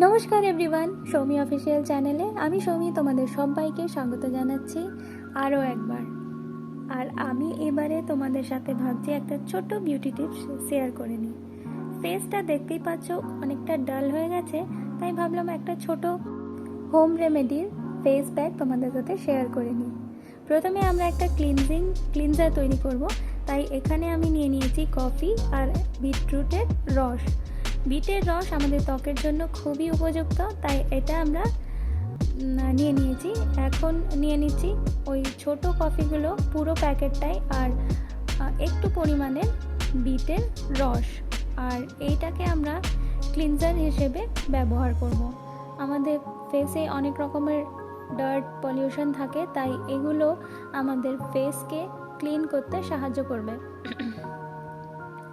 নমস্কার everyone, Soumi official চ্যানেলে আমি সৌমি তোমাদের সবাইকে স্বাগত জানাচ্ছি আরও একবার। আর আমি এবারে তোমাদের সাথে ভাবছি একটা ছোট্ট বিউটি টিপস শেয়ার করে নিই। ফেসটা দেখতেই পাচ্ছ অনেকটা ডাল হয়ে গেছে, তাই ভাবলাম একটা ছোট হোম রেমেডির ফেস প্যাক তোমাদের সাথে শেয়ার করে নিই। প্রথমে আমরা একটা ক্লিনজার তৈরি করব, তাই এখানে আমি নিয়ে নিয়েছি কফি আর বিটরুটের রস। বিটের রস আমাদের ত্বকের জন্য খুবই উপযুক্ত, তাই এটা আমরা নিয়ে নিয়েছি। এখন নিয়ে নিচ্ছি ওই ছোট কফিগুলো পুরো প্যাকেটটাই, আর একটু পরিমাণে বিটের রস, আর এইটাকে আমরা ক্লিনজার হিসেবে ব্যবহার করব। আমাদের ফেসে অনেক রকমের ডার্ট পলিউশন থাকে, তাই এগুলো আমাদের ফেসকে ক্লিন করতে সাহায্য করবে।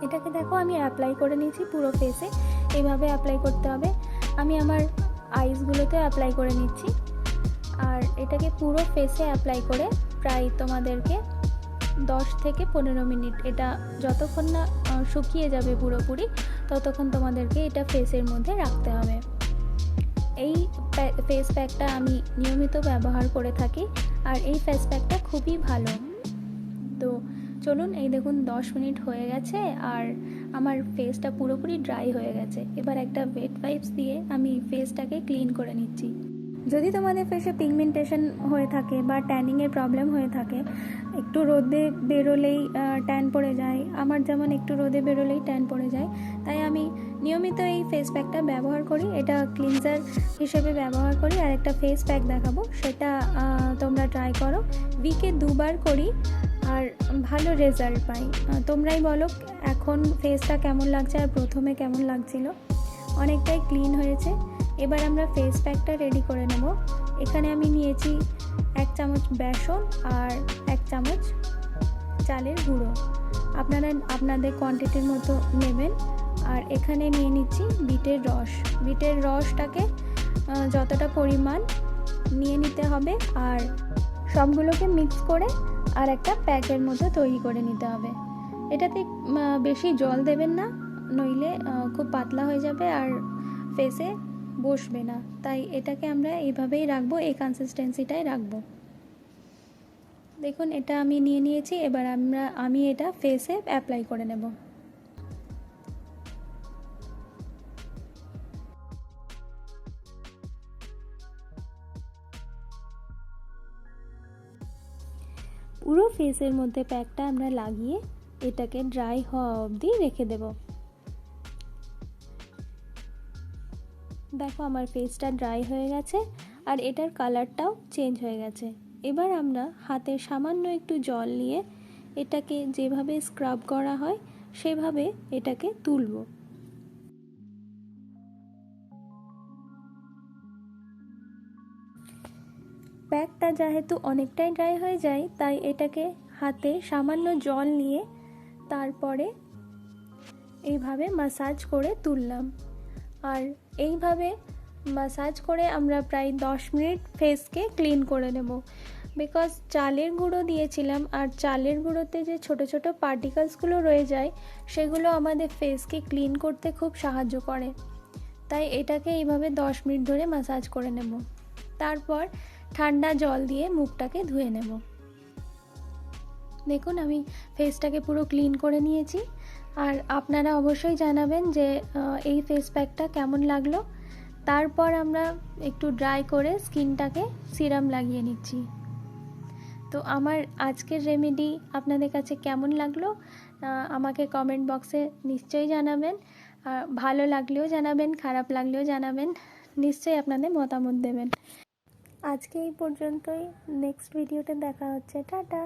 এটাকে দেখো আমি অ্যাপ্লাই করে নিয়েছি পুরো ফেসে, এইভাবে অ্যাপ্লাই করতে হবে। আমি আমার আইসগুলোতে অ্যাপ্লাই করে নিচ্ছি, আর এটাকে পুরো ফেসে অ্যাপ্লাই করে প্রায় তোমাদেরকে 10 থেকে 15 মিনিট, এটা যতক্ষণ না শুকিয়ে যাবে পুরোপুরি ততক্ষণ তোমাদেরকে এটা ফেসের মধ্যে রাখতে হবে। এই ফেস প্যাকটা আমি নিয়মিত ব্যবহার করে থাকি, আর এই ফেস প্যাকটা খুবই ভালো। তো চলুন, এই দেখুন 10 মিনিট হয়ে গেছে আর আমার ফেসটা পুরোপুরি ড্রাই হয়ে গেছে। এবার একটা ওয়েট ওয়াইপস দিয়ে আমি ফেসটাকে ক্লিন করে নিচ্ছি। যদি তোমাদের ফেসে পিগমেন্টেশন হয়ে থাকে বা ট্যানিংয়ের প্রবলেম হয়ে থাকে, একটু রোদে বেরোলেই ট্যান পড়ে যায়, আমার যেমন একটু রোদে বেরোলেই ট্যান পড়ে যায়, তাই আমি নিয়মিত এই ফেস প্যাকটা ব্যবহার করি। এটা ক্লিনজার হিসেবে ব্যবহার করি। আর একটা ফেস প্যাক দেখাবো, সেটা তোমরা ট্রাই করো। উইকে 2 বার করি আর ভালো রেজাল্ট পাই। তোমরাই বলো এখন ফেসটা কেমন লাগছে আর প্রথমে কেমন লাগছিল। অনেকটাই ক্লিন হয়েছে। এবার আমরা ফেস প্যাকটা রেডি করে নেব। এখানে আমি নিয়েছি 1 চামচ বেসন আর 1 চামচ চালের গুঁড়ো। আপনারা আপনাদের কোয়ান্টিটির মতো নেবেন। আর এখানে নিয়ে নিচ্ছি বিটের রস। বিটের রসটাকে যতটা পরিমাণ নিয়ে নিতে হবে, আর সবগুলোকে মিক্স করে আর একটা প্যাকের মতো তৈরি করে নিতে হবে। এটাতে বেশি জল দেবেন না, নইলে খুব পাতলা হয়ে যাবে আর ফেসে বসবে না। তাই এটাকে আমরা এইভাবেই রাখবো, এই কনসিস্টেন্সিটাই রাখবো। দেখুন এটা আমি নিয়ে নিয়েছি। এবার আমি এটা ফেসে অ্যাপ্লাই করে নেব। পুরো ফেসের মধ্যে প্যাকটা আমরা লাগিয়ে এটাকে ড্রাই হওয়া অবধি রেখে দেব। দেখো আমার ফেসটা ড্রাই হয়ে গেছে আর এটার কালারটাও চেঞ্জ হয়ে গেছে। এবার আমরা হাতে সামান্য একটু জল নিয়ে এটাকে যেভাবে স্ক্রাব করা হয় সেভাবে এটাকে তুলব। প্যাকটা যেহেতু অনেকটাই ড্রাই হয়ে যায়, তাই এটাকে হাতে সামান্য জল নিয়ে তারপরে এইভাবে ম্যাসাজ করে তুললাম। আর এইভাবে ম্যাসাজ করে আমরা প্রায় 10 মিনিট ফেসকে ক্লিন করে নেব। বিকজ চালের গুঁড়ো দিয়েছিলাম, আর চালের গুঁড়োতে যে ছোট ছোট পার্টিকেলসগুলো রয়ে যায় সেগুলো আমাদের ফেসকে ক্লিন করতে খুব সাহায্য করে। তাই এটাকে এইভাবে 10 মিনিট ধরে ম্যাসাজ করে নেব। তারপর ঠান্ডা জল দিয়ে মুখটাকে ধুয়ে নেব। দেখুন আমি ফেসটাকে পুরো ক্লিন করে নিয়েছি। আর আপনারা অবশ্যই জানাবেন যে এই ফেস প্যাকটা কেমন লাগলো। তারপর আমরা একটু ড্রাই করে স্কিনটাকে সিরাম লাগিয়ে নিচ্ছি। তো আমার আজকের রেমেডি আপনাদের কাছে কেমন লাগলো আমাকে কমেন্ট বক্সে নিশ্চয়ই জানাবেন। ভালো লাগলেও জানাবেন, খারাপ লাগলেও জানাবেন, নিশ্চয়ই আপনাদের মতামত দেবেন। আজকে এই পর্যন্তই। নেক্সট ভিডিওতে দেখা হচ্ছে। টাটা।